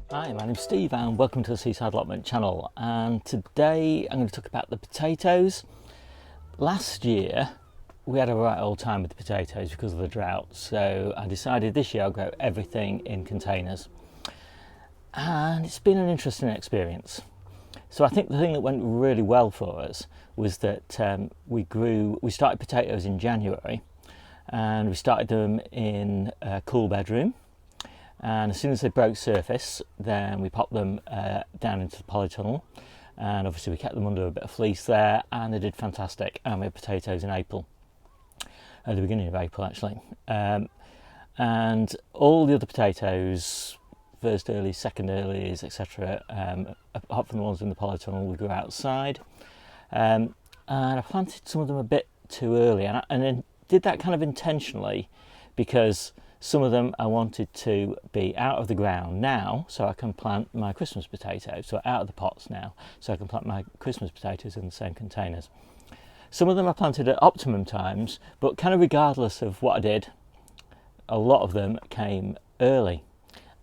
Hi, my name's Steve and welcome to the Seaside Allotment channel, and today I'm going to talk about the potatoes. Last year we had a right old time with the potatoes because of the drought, so I decided this year I'll grow everything in containers, and it's been an interesting experience. So I think the thing that went really well for us was that we started potatoes in January, and we started them in a cool bedroom. And as soon as they broke surface, then we popped them down into the polytunnel, and obviously we kept them under a bit of fleece there, and they did fantastic. And we had potatoes in April, at the beginning of April actually, and all the other potatoes, first earlies, second earlies, etc., apart from the ones in the polytunnel, we grew outside, and I planted some of them a bit too early, and I did that kind of intentionally because some of them I wanted to be out of the ground now so I can plant my Christmas potatoes, so out of the pots now so I can plant my Christmas potatoes in the same containers. Some of them I planted at optimum times, but kind of regardless of what I did, a lot of them came early,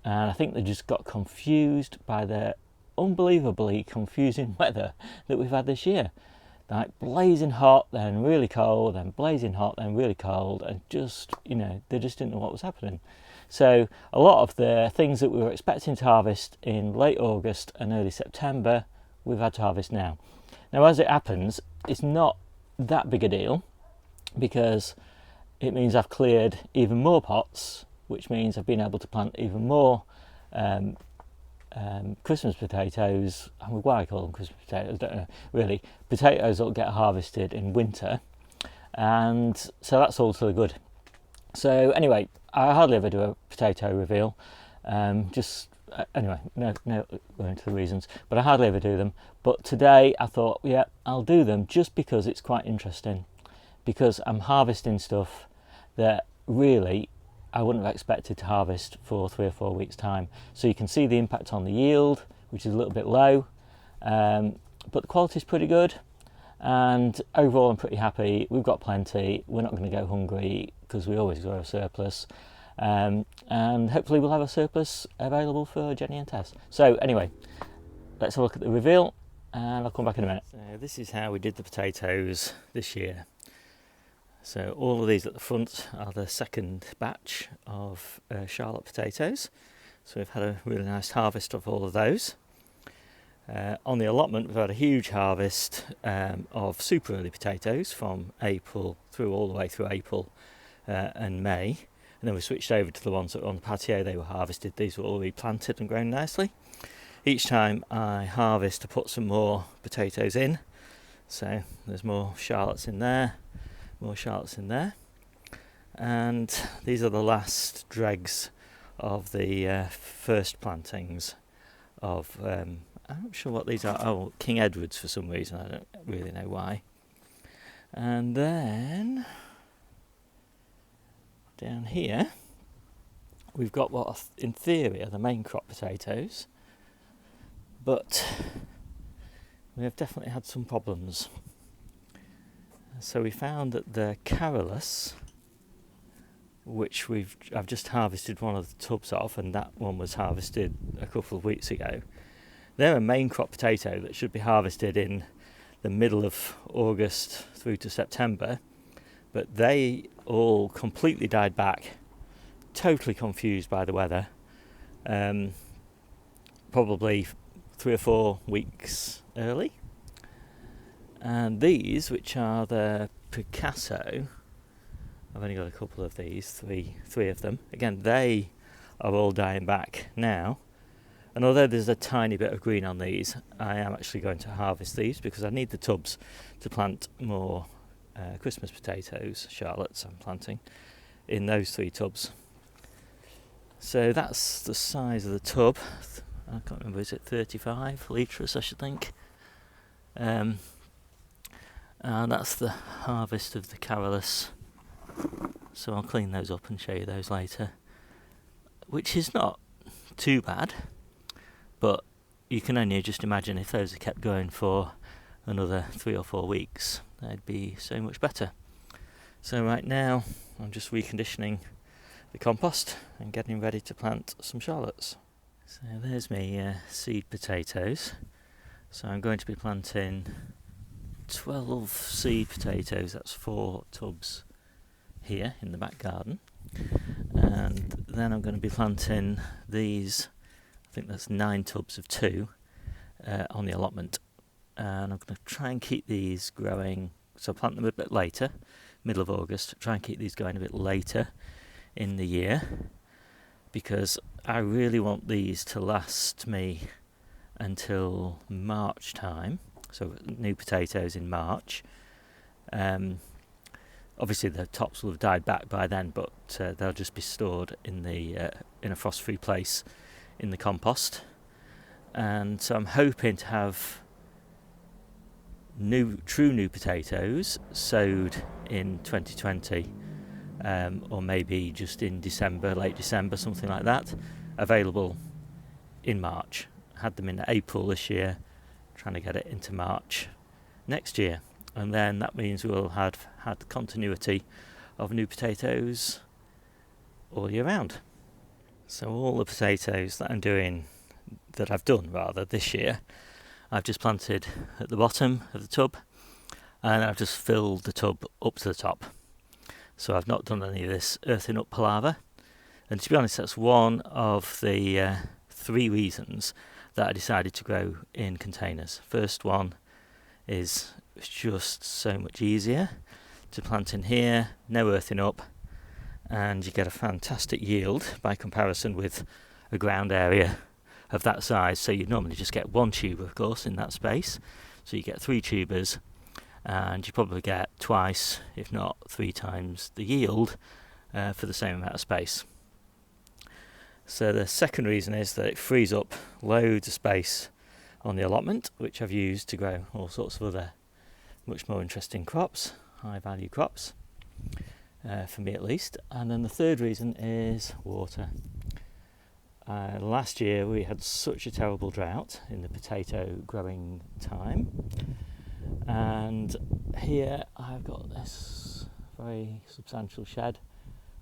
and I think they just got confused by the unbelievably confusing weather that we've had this year. Like blazing hot, then really cold, then blazing hot, then really cold, and just, they just didn't know what was happening. So a lot of the things that we were expecting to harvest in late August and early September, we've had to harvest now. Now, as it happens, it's not that big a deal because it means I've cleared even more pots, which means I've been able to plant even more Christmas potatoes. Why I call them Christmas potatoes, I don't know really. Potatoes that will get harvested in winter, and so that's all to the good. So anyway, I hardly ever do a potato reveal. Anyway, no going into the reasons, but I hardly ever do them. But today I thought, yeah, I'll do them just because it's quite interesting, because I'm harvesting stuff that really I wouldn't have expected to harvest for 3 or 4 weeks' time. So you can see the impact on the yield, which is a little bit low, but the quality is pretty good. And overall, I'm pretty happy. We've got plenty. We're not going to go hungry because we always grow a surplus. And hopefully we'll have a surplus available for Jenny and Tess. So anyway, let's have a look at the reveal, and I'll come back in a minute. So this is how we did the potatoes this year. So all of these at the front are the second batch of Charlotte potatoes. So we've had a really nice harvest of all of those. On the allotment, we've had a huge harvest of super early potatoes from April all the way through April and May. And then we switched over to the ones that were on the patio. They were harvested. These were all replanted and grown nicely. Each time I harvest, I put some more potatoes in. So there's more Charlottes in there. More Charlottes in there, and these are the last dregs of the first plantings of I'm not sure what these are. Oh, King Edward's for some reason, I don't really know why. And then down here we've got what in theory are the main crop potatoes, but we have definitely had some problems. So we found that the Carolus, which I've just harvested one of the tubs of, and that one was harvested a couple of weeks ago. They're a main crop potato that should be harvested in the middle of August through to September, but they all completely died back, totally confused by the weather, probably 3 or 4 weeks early. And these, which are the Picasso, I've only got a couple of these, three of them. Again, they are all dying back now. And although there's a tiny bit of green on these, I am actually going to harvest these because I need the tubs to plant more Christmas potatoes, Charlottes I'm planting, in those 3 tubs. So that's the size of the tub. I can't remember, is it 35 litres, I should think. And that's the harvest of the Carolus. So I'll clean those up and show you those later. Which is not too bad, but you can only just imagine if those are kept going for another 3 or 4 weeks, they'd be so much better. So right now I'm just reconditioning the compost and getting ready to plant some Charlottes. So there's my seed potatoes. So I'm going to be planting 12 seed potatoes, that's 4 tubs here in the back garden. And then I'm going to be planting these, I think that's 9 tubs of 2 on the allotment. And I'm going to try and keep these growing, so I'll plant them a bit later, middle of August, try and keep these going a bit later in the year, because I really want these to last me until March time, so new potatoes in March. Obviously the tops will have died back by then, but they'll just be stored in a frost-free place in the compost. And so I'm hoping to have true new potatoes sowed in 2020, or maybe just in December, late December, something like that, available in March. Had them in April this year, trying to get it into March next year, and then that means we'll have had continuity of new potatoes all year round. So all the potatoes that I've done this year, I've just planted at the bottom of the tub, and I've just filled the tub up to the top. So I've not done any of this earthing up palaver, and to be honest, that's one of the 3 reasons that I decided to grow in containers. First one is it's just so much easier to plant in here, no earthing up, and you get a fantastic yield by comparison with a ground area of that size. So you normally just get 1 tuber, of course, in that space, so you get 3 tubers, and you probably get twice, if not 3 times the yield for the same amount of space. So the second reason is that it frees up loads of space on the allotment, which I've used to grow all sorts of other much more interesting crops, high value crops, for me at least. And then the third reason is water. Last year we had such a terrible drought in the potato growing time, and here I've got this very substantial shed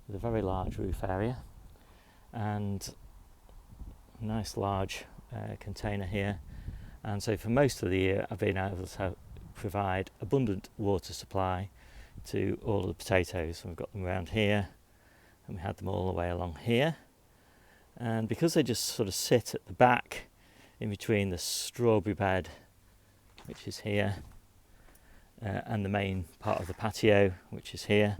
with a very large roof area and a nice large container here, and so for most of the year I've been able to provide abundant water supply to all of the potatoes. We've got them around here, and we had them all the way along here, and because they just sort of sit at the back in between the strawberry bed, which is here, and the main part of the patio, which is here,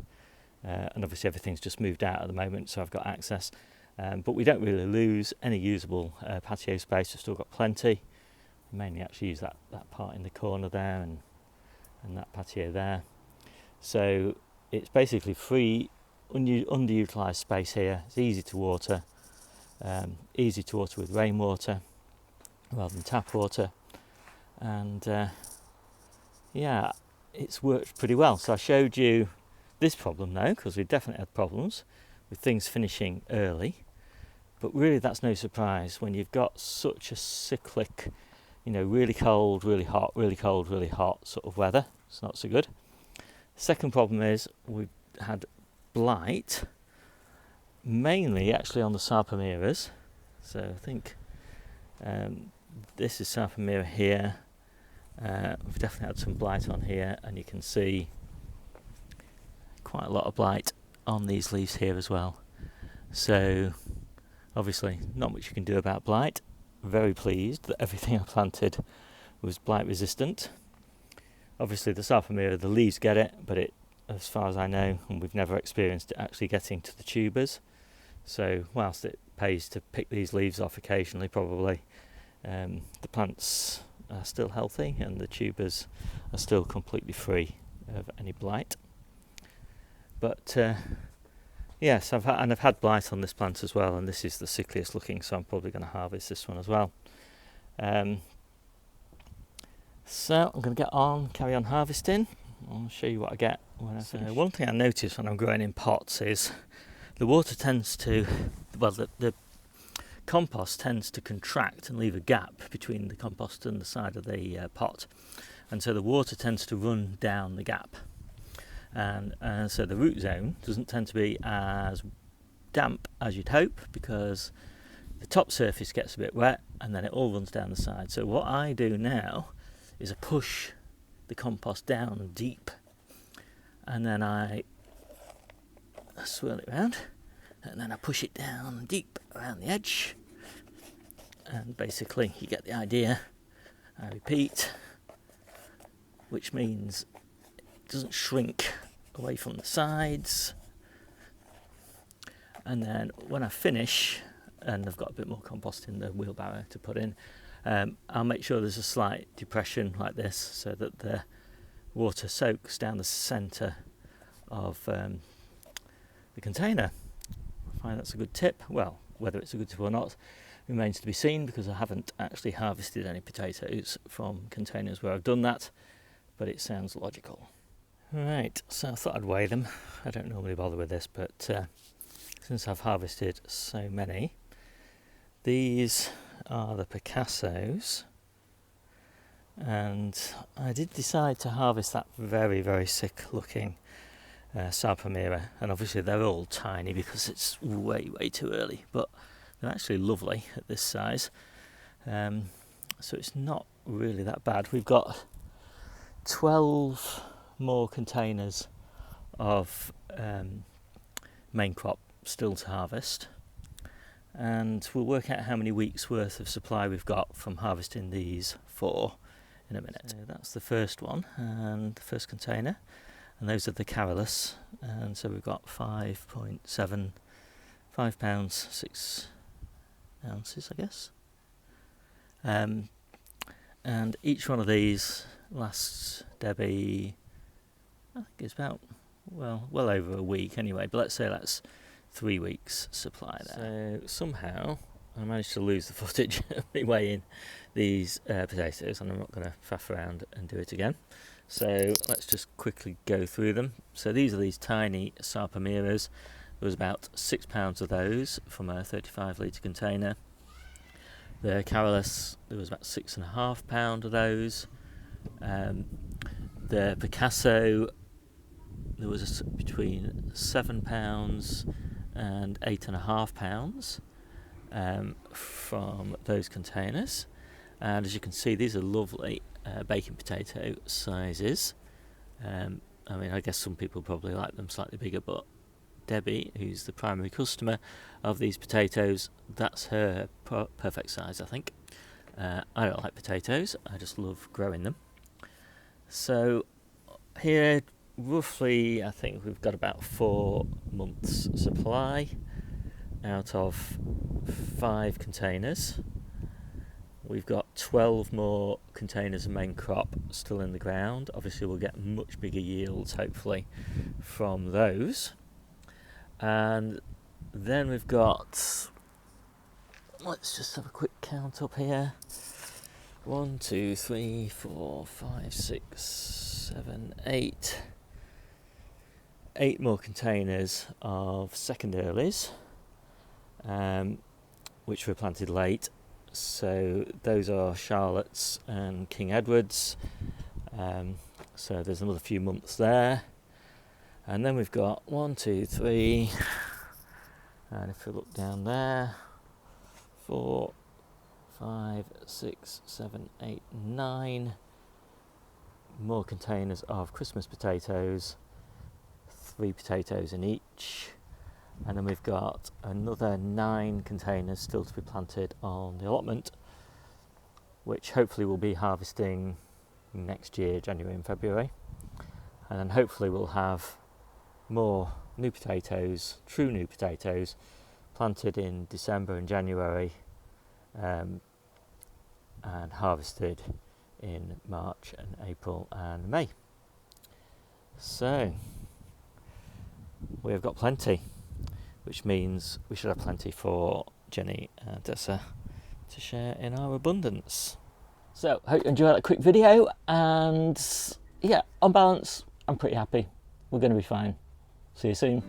and obviously everything's just moved out at the moment, so I've got access. But we don't really lose any usable patio space. We've still got plenty. We mainly actually use that part in the corner there and that patio there. So it's basically free, underutilised space here. It's easy to water with rainwater rather than tap water. And yeah, it's worked pretty well. So I showed you this problem though, because we definitely had problems with things finishing early, but really that's no surprise when you've got such a cyclic, really cold, really hot, really cold, really hot sort of weather. It's not so good. Second problem is we've had blight, mainly actually on the Sarpomeras. So I think this is Sarpomera here. We've definitely had some blight on here, and you can see quite a lot of blight on these leaves here as well. So obviously not much you can do about blight. Very pleased that everything I planted was blight resistant. Obviously the Sarpomera, the leaves get it, but it, as far as I know, and we've never experienced it actually getting to the tubers. So whilst it pays to pick these leaves off occasionally, probably the plants are still healthy and the tubers are still completely free of any blight. But yes, I've had blight on this plant as well, and this is the sickliest looking, so I'm probably going to harvest this one as well. So I'm going to carry on harvesting. I'll show you what I get when I finish. One thing I notice when I'm growing in pots is the water tends to, the compost tends to contract and leave a gap between the compost and the side of the pot, and so the water tends to run down the gap. And so the root zone doesn't tend to be as damp as you'd hope, because the top surface gets a bit wet and then it all runs down the side. So what I do now is I push the compost down deep, and then I swirl it around, and then I push it down deep around the edge, and basically you get the idea. I repeat, which means it doesn't shrink away from the sides. And then when I finish, and I've got a bit more compost in the wheelbarrow to put in, I'll make sure there's a slight depression like this so that the water soaks down the centre of the container. I find that's a good tip. Well, whether it's a good tip or not remains to be seen, because I haven't actually harvested any potatoes from containers where I've done that, but it sounds logical. Right, so I thought I'd weigh them. I don't normally bother with this, but since I've harvested so many, these are the Picassos, and I did decide to harvest that very, very sick looking Sarpamira, and obviously they're all tiny because it's way too early, but they're actually lovely at this size, so it's not really that bad. We've got 12 more containers of main crop still to harvest, and we'll work out how many weeks worth of supply we've got from harvesting these 4 in a minute. So that's the first one, and the first container, and those are the Carolus, and so we've got 5.75 pounds 6 ounces, I guess, and each one of these lasts Debbie, I think it's about well over a week anyway, but let's say that's 3 weeks supply there. So somehow I managed to lose the footage of me weighing these potatoes, and I'm not going to faff around and do it again. So let's just quickly go through them. So these are these tiny Sarpamiras. There was about 6 pounds of those from a 35 litre container. The Carolus, there was about 6.5 pound of those. The Picasso, there was between 7 pounds and 8.5 pounds from those containers. And as you can see, these are lovely baking potato sizes. I mean, I guess some people probably like them slightly bigger, but Debbie, who's the primary customer of these potatoes, that's her perfect size, I think. I don't like potatoes, I just love growing them. So here, roughly, I think we've got about 4 months supply out of 5 containers. We've got 12 more containers of main crop still in the ground. Obviously we'll get much bigger yields hopefully from those. And then we've got, let's just have a quick count up here. 1, 2, 3, 4, 5, 6, 7, 8. 8 more containers of second earlies, which were planted late. So those are Charlotte's and King Edward's. So there's another few months there. And then we've got 1, 2, 3, and if we look down there, 4, 5, 6, 7, 8, 9 more containers of Christmas potatoes, 3 potatoes in each. And then we've got another 9 containers still to be planted on the allotment, which hopefully we'll be harvesting next year, January and February. And then hopefully we'll have more new potatoes, true new potatoes, planted in December and January, and harvested in March and April and May. So we have got plenty, which means we should have plenty for Jenny and Tessa to share in our abundance. So hope you enjoyed that quick video, and yeah, on balance I'm pretty happy. We're going to be fine. See you soon.